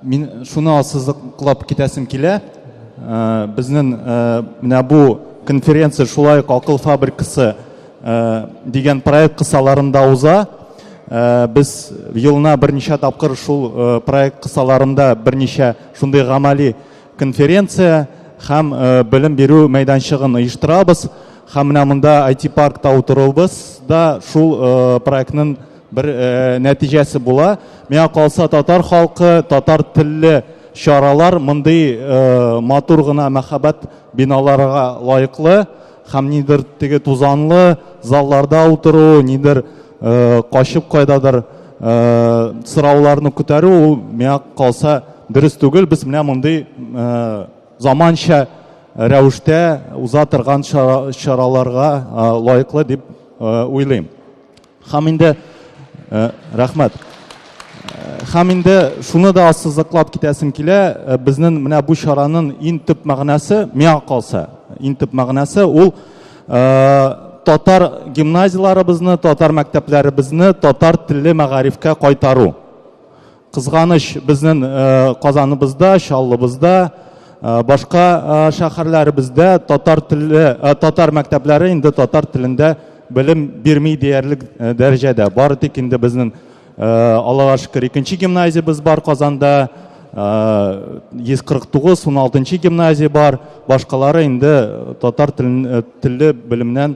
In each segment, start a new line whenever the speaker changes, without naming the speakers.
Мен шуны ассызыклап китәсем килә. Безнең менә бу конференция шулай акыл фабрикасы дигән проект кысаларында уза. Без елына берничә тапкыр шул проект кысаларында берничә шундый гамәли конференция һәм белем бирү мәйданчыгын оештырабыз. Һәм менә монда IT паркта утырабыз да шул проектның bir нәтиҗәсе була. Миңа калса татар халкы, татар телле чаралар мондый матур гына мәхәббәт биналарга лаеклы һәм нидер теге тузанлы залларда утыру, нидер качып кайдадыр сорауларны күтәрү, ул миңа калса дөрес түгел. Без менә мондый заманча рәвештә уза торган чараларга лаеклы дип уйлыйм. Һәм инде рәхмәт. Һәм инде шуны да ассызыклап китәсем килә. Безнең менә бу чараның иң төп мәгънәсе, миңа калса, иң төп мәгънәсе ул татар гимназияларыбызны, татар мәктәпләребезне татар телле мәгарифкә кайтару. Кызганыч, безнең Казаныбызда, Чаллыбызда, башка шәһәрләребездә татар мәктәпләре инде татар телендә белем бирми диярлек дәрәҗәдә. Бары тик инде безнең Аллага шөкер 2нче гимназиябез бар Казанда, 149, 16нчы гимназия бар. Башкалары инде татар телле белемнән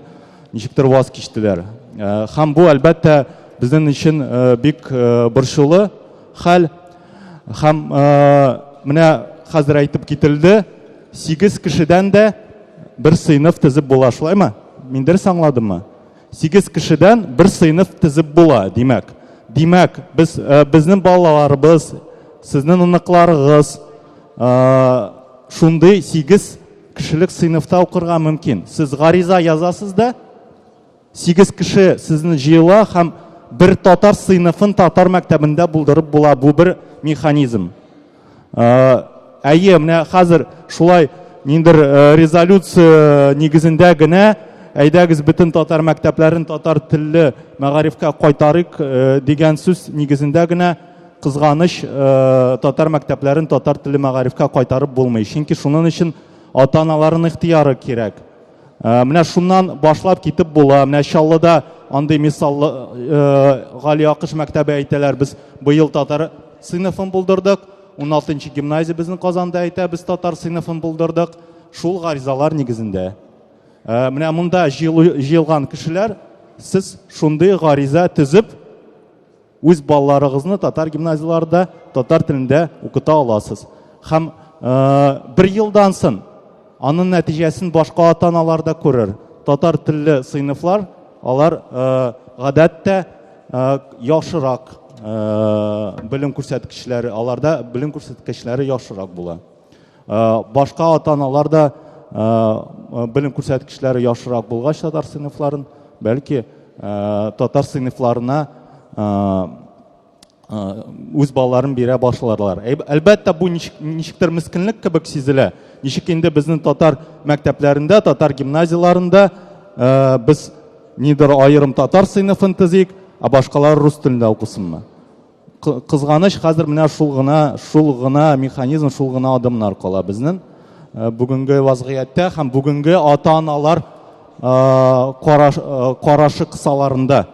ничектер ваз кичтеләр. Һәм бу әлбәттә безнең өчен бик борчулы хәл. Һәм менә хәзер әйтеп кителде, 8 кешедән дә бер сыйныф тизеп була, шулаймы? Мин дөрес аңладыммы? 8 кешедән бер сыйныф тизеп була, димәк. Димәк, безнең балаларыбыз, сезнең уныкларыгыз шундый 8 кешелек сыйныфта укырга мөмкин. Сез гариза язасыз да, 8 кеше сезне җыела һәм бер татар сыйныфын татар мәктәбендә булдырып була. Бу бер механизм. Әйе, менә хәзер шулай ниндер резолюция нигезендә генә әйдәгез бөтен татар мәктәпләрен татар телле мәгарифкә кайтарыйк дигән сүз нигезендә генә кызганыч татар мәктәпләрен татар телле мәгарифкә кайтарып булмый. Чөнки шуның өчен ата-аналарның ихтыяры кирәк. Менә шуннан башлап китеп була. Менә Чаллыда андый мисаллы Гали Акыш мәктәбе әйтәләр, без быел татар сыйныфын булдырдык. 16нчы гимназия безнең Казанда әйтә, без татар сыйныфын булдырдык. Шул гаризалар нигезендә. Менә монда җыелган кешеләр, сез шундый гариза төзеп, үз балаларыгызны татар гимназияларында татар телендә укыта аласыз. Һәм бер елдан соң аның нәтиҗәсен башка ата-аналар да күрер. Татар телле сыйныфлар, алар гадәттә яхшырак белем күрсәткечләре, аларда белем күрсәткечләре яхшырак була. Башка ата-аналар да белем күрсәткечләре яхшырак булгач татар сыйныфларын, бәлки татар сыйныфларына үз балаларын бирә башларлар. Әлбәттә бу ничектер мискинлек кебек сизелә. Ничек инде безнең татар мәктәпләрендә, татар гимназияларында без нидер аерым татар сыйныфын төзик, а башкалар рус телендә укысынмы? Кызганыч, хәзер менә шул гына механизм, шул гына адымнар кала безнең бүгенге вазгыятьтә һәм бүгенге ата-аналар карашы кысаларында.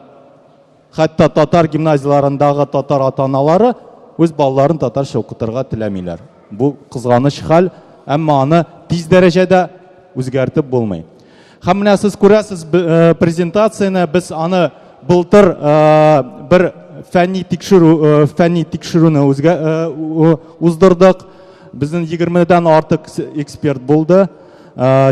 Хәтта татар гимназияларындагы татар ата-аналары үз балаларын татарча укытырга теләмиләр. Бу кызганыч хәл, әмма аны тиз дәрәҗәдә үзгәртеп булмый. Һәм менә сез күрәсез презентацияне, без аны былтыр бер фәнни тикшерүне уздырдык. Безнең 20дән артык эксперт булды.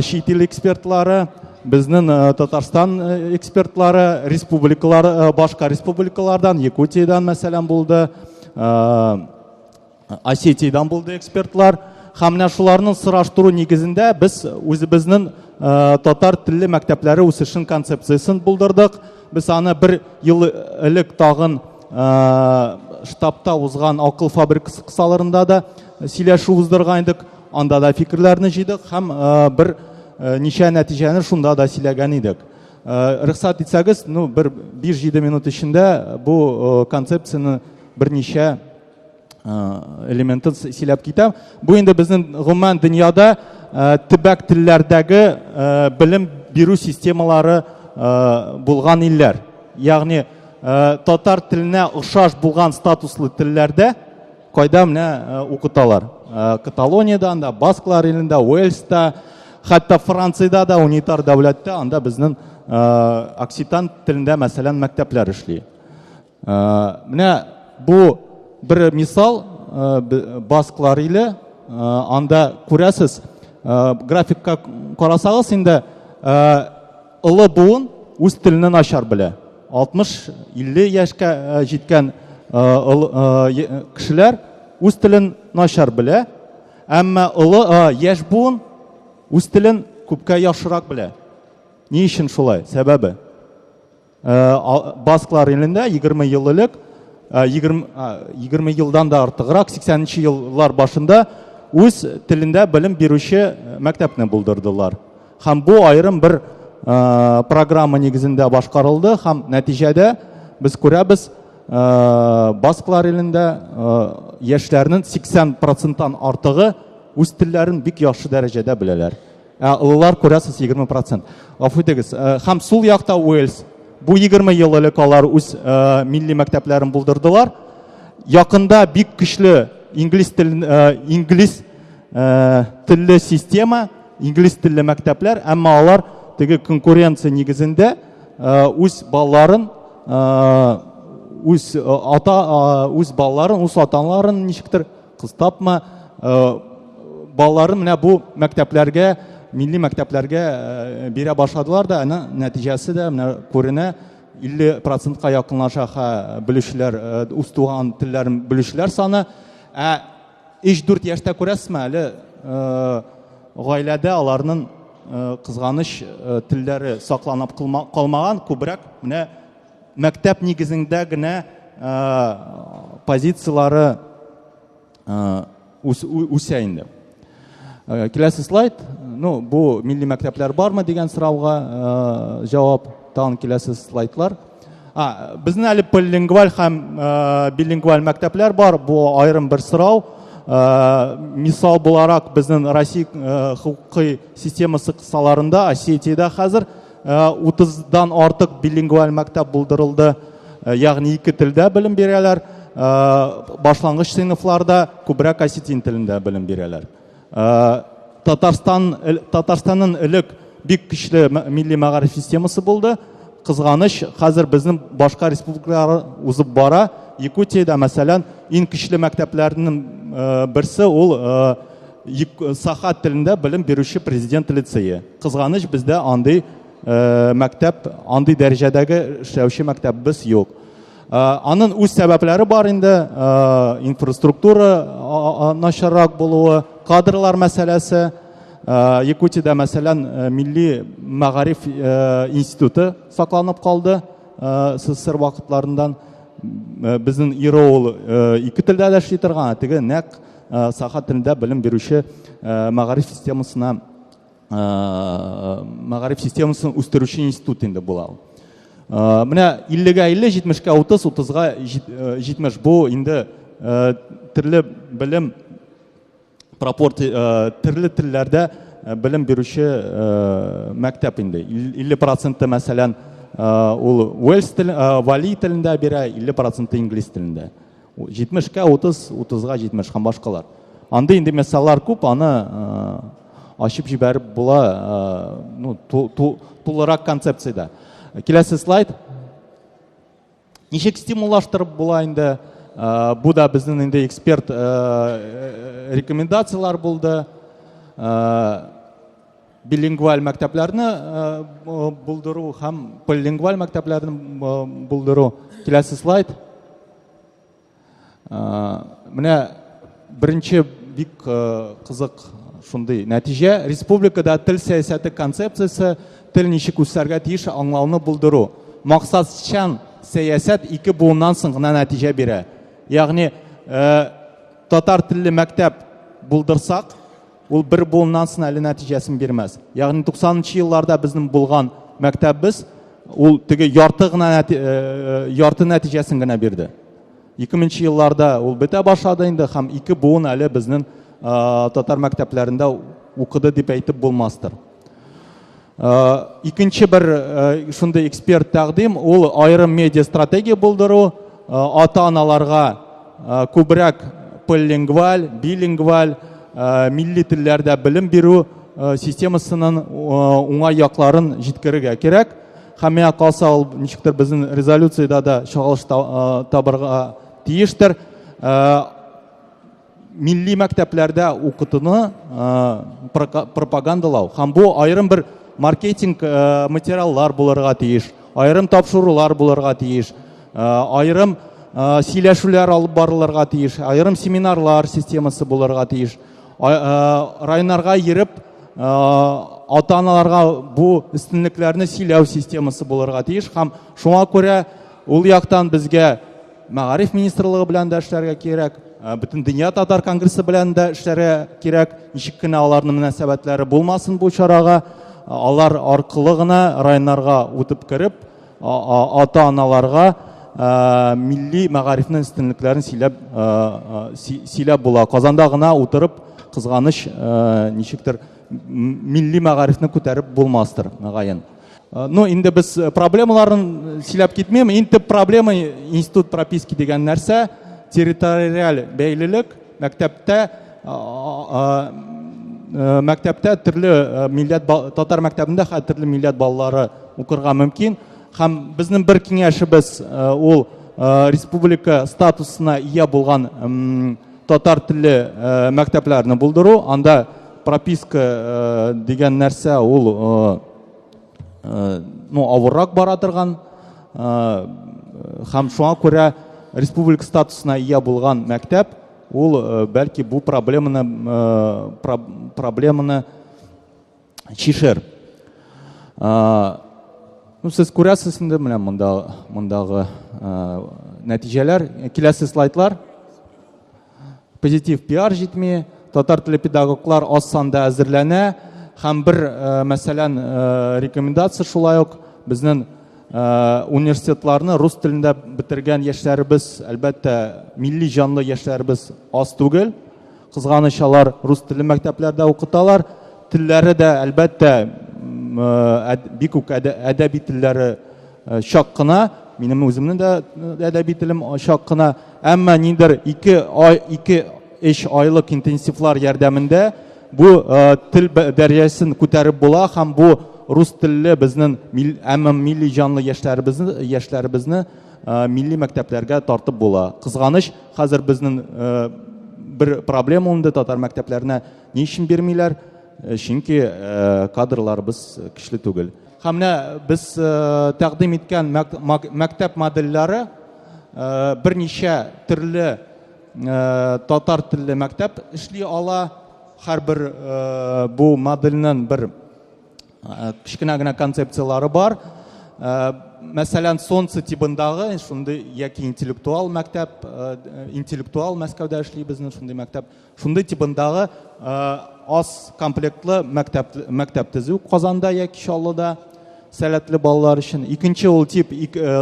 Чит ил экспертлары, безнең Татарстан экспертлары, республикалар, башка республикалардан, Якутиядан мәсәлән булды, Осетиядан булды экспертлар. Һәм менә шуларның сораштыру нигезендә без үзебезнең татар телле мәктәпләре үсешен концепциясын булдырдык. Без аны бер ел элек тагын штабта узган акыл фабрикасы кысаларында да сөйләшү уздырган идек. Анда да фикерләрне җыйдык һәм бер ничә нәтиҗәне шунда да сөйләгән идек. Рөхсәт итсәгез, бер 5-7 минут эчендә бу концепцияны берничә элементын сөйләп китәм. Бу инде безнең гомумән дөньяда төбәк телләрдәге белем бирү системалары булган илләр. Ягъни татар теленә охшаш булган статуслы телләрдә кайда менә укыталар. Каталониядә, анда басклар илендә, Уэльста, хәтта Франциядә дә, унитар дәүләттә, анда безнең окситан телендә мәсәлән мәктәпләр эшли. Менә бу bir misal басклар иле, анда күрәсез, графикка карасагыз инде ылы буын үз телене начар белә. 60-50 яшькә җиткән кешеләр үз телен начар белә, әмма ылы яшь буын үз телен күпкә яхшырак белә. Ни өчен шулай? Сәбәбе басклар илендә 20 ел элек 20 елдан да артыграк 80-нче еллар башында үз телендә белем бирүче мәктәпне булдырдылар. Һәм бу айрым бір программа нигезендә башкарылды һәм нәтиҗәдә без күрәбез басклар илендә яшьләрнең 80%-тан артыгы үз телләрен бик яхшы дәрәҗәдә беләләр. Улар күрәсез 20%. Гафу итегез. Һәм сул якта Уэльс. Бу 20 ел элек алар үз милли мәктәпләрен булдырдылар. Якында бик көчле инглиз телле система, инглиз телле мәктәпләр, әмма алар теге конкуренция нигезендә үз балаларын, үз ата-аналарын ничектер кыстапмы балаларын менә бу мәктәпләргә, милли мәктәпләргә бирә башладылар да, нәтиҗәсе дә менә күренә 50%-ка якынлаша белүчеләр, үз туган телләрен белүчеләр саны. 3-4 яшьтә күрәсезме, әле гаиләдә аларның кызганыч телләре сакланып калмаган, күбрәк менә мәктәп нигезендә генә позициялары үсә инде. Киләсе слайд. Бу милли мәктәпләр бармы дигән сорауга җавап. Тагын киләсе слайдлар. Безнең әле полилингваль һәм билингваль мәктәпләр бар. Бу айрым бер сорау. Мисал буларак безнең Россия хукукый системасы кысаларында, Осетиядә хәзер 30-дан артык билингваль мәктәп булдырылды. Ягъни 2 телдә белем бирәләр. Башлангыч сыйныфларда күбрәк осетин телендә белем бирәләр. Татарстанның элек бик көчле милли мәгариф системасы булды. Кызганыч, хәзер безнең башка республикалар узып бара. Якутиядә мәсәлән, иң көчле мәктәпләрнең берсе ул Саха телендә белем бирүче президент лицее. Кызганыч, бездә андый мәктәп, андый дәрәҗәдәге эшләүче мәктәпбез юк. Аның үз сәбәпләре бар инде, инфраструктура начаррак булуы, кадрлар мәсьәләсе. Якутиядә мәсәлән милли мәгариф институты сакланып калды СССР вакытларыннан. Безнең Ироул 2 телдә дә эшли торган, теге нәкъ Саха телендә белем бирүче мәгариф системасын үстерүче институт инде була. Менә 50-га 50, 70-ка 30, 30-га 70 бу инде төрле белем төрле телләрдә белем бирүче мәктәп инде. 50% мәсәлән ул Уэльс телен, Вали телендә бирә, 50% инглиз телендә. 70-ка 30, 30-га 70 һәм башкалар. Анда инде мәсьәләләр күп, аны ачып җибәреп була, тулырак концепциядә. Киләсе слайд. Ничек стимуллаштырып була инде? Бу да безнең инде эксперт рекомендациялар булды. Билингваль мәктәпләрне булдыру һәм полилингваль мәктәпләрне булдыру. Киләсе слайд. Менә беренче бик кызык шундый нәтиҗә. Республикада тел сәясәте концепциясе, тел ничек үсәргә тиеш аңлауны булдыру. Максатчан сәясәт 2 буыннан соң гына нәтиҗә бирә. Ягъни татар телле мәктәп булдырсак, ул 1 буыннан соң әле нәтиҗәсен бирмәс. Ягъни 90-нчы елларда безнең булган мәктәпбез ул теге ярты нәтиҗәсен генә бирде. 2000 елларда ул бетә башлады инде һәм 2 буын әле безнең татар мәктәпләрендә укыды дип әйтеп булмастыр. Икенче бер шундый эксперт тәкъдим ул аерым медиа стратегия булдыру, ата-аналарга күбрәк полилингваль, билингваль, милли телләрдә белем бирү системасының уңай якларын җиткерергә кирәк. Һәм миңа калса ул ничектер безнең резолюциядә дә чагылыш табырга тиештер. Милли мәктәпләрдә укытуны пропагандалау. Һәм бу аерым бер маркетинг материаллар булырга тиеш, аерым тапшырулар булырга тиеш, аерым сөйләшүләр алып барылырга тиеш, аерым семинарлар системасы булырга тиеш. Районнарга йөреп ата-аналарга бу өстенлекләрне сөйләү системасы булырга тиеш. Һәм шуңа күрә ул яктан безгә Мәгариф министрлыгы белән дә эшләргә кирәк, бөтен дөнья татар конгрессы белән дә эшләргә кирәк. Ничек кенә аларның мөнәсәбәтләре булмасын бу чарага, алар аркылы гына районнарга үтеп кереп, ата-аналарга милли мәгарифнең өстенлекләрен сөйләп була. Казанда гына утырып, кызганыч ничектер милли мәгарифне күтәреп булмастыр мөгаен. Ну, инде без проблемаларын сөйләп китмәйм. Инде проблема институт прописки дигән нәрсә, территориаль бәйлелек, мәктәптә төрле милләт татар мәктәбендә төрле милләт балалары укырга мөмкин. Һәм безнең бер киңәшебез ул республика статусына ия булган татар телле мәктәпләрне булдыру. Анда прописка дигән нәрсә ул авыррак бара торган. Һәм шуңа күрә республика статусына ия булган мәктәп ул бәлки бу проблеманы чишер. Сез күрәсез инде менә мондагы нәтиҗәләр, киләсе слайдлар. Позитив пиар җитми, татар теле педагоглар аз санда әзерләнә. Һәм бер мәсәлән рекомендация шулай ук безнең университетларны рус телендә бетергән яшьләребез, әлбәттә милли җанлы яшьләребез аз түгел. Кызганыч алар рус теле мәктәпләрдә укыталар. Телләре дә әлбәттә бик үк әдәби телләре шак кына. Минем үземнең дә әдәби телем шак кына. Әмма ниндер 2-3 айлык интенсивлар ярдәмендә бу тел дәрәҗәсен күтәреп була һәм бу рус телле безнең милли җанлы яшьләребезне милли мәктәпләргә тартып була. Кызганыч, хәзер безнең бер проблема инде татар мәктәпләренә ни өчен бирмиләр? Чөнки кадрларыбыз көчле түгел. Һәм без тәкъдим иткән мәктәп модельләре берничә төрле татар телле мәктәп эшли ала. Һәрбер бу модельнең бер кичкенә генә концепциялары бар. Мәсәлән, Солнце тибындагы шундый яки интеллектуал мәктәп, интеллектуал Мәскәүдә эшли безнең шундый мәктәп. Шундый тибындагы аз комплектлы мәктәп төзү Казанда яки Чаллыда сәләтле балалар өчен. Икенче ул тип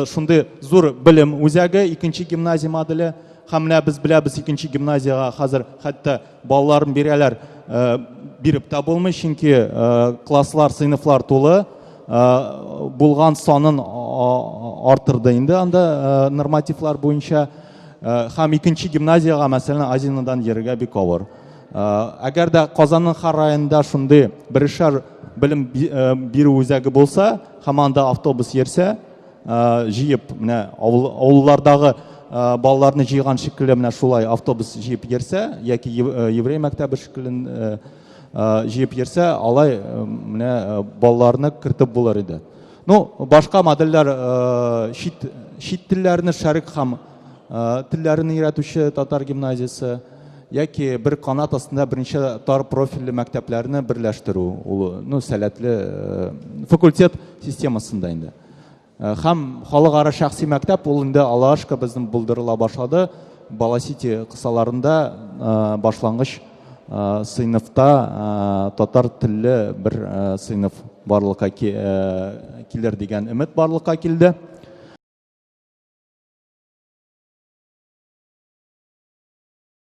шундый зур белем үзәге, икенче гимназия моделе. Һәм без беләбез икенче гимназияга хәзер хәтта балаларын биреп тә булмый, чөнки класслар, сыйныфлар тулы. Булган санын артырды инде анда нормативлар буенча. Һәм икенче гимназияга, мәсәлән, Азинадан йөрергә бик авыр. Әгәр дә Казанның һәр районында шундый беришәр белем бирү үзәге булса, һәм анда автобус йөрсә, җыеп менә авыллардагы балаларны җыйган шикелле менә шулай автобус җыеп йөрсә, яки еврей мәктәбе шикелле җыеп йөрсә, алай менә балаларны кертеп булыр иде. Ну, башка модельләр чит телләрне шәрик һәм телләрне өйрәтүче татар гимназиясе, яки бер канат астында берничә тар профильле мәктәпләрне берләштерү, ул сәләтле факультет системасында инде. Һәм халыкара шәхси мәктәп ул инде алашка безнең булдырыла башлады. Баласити кысаларында башлангыч сыйныфта татар телле бер сыйныф барлыкка килер дигән өмет барлыкка килде.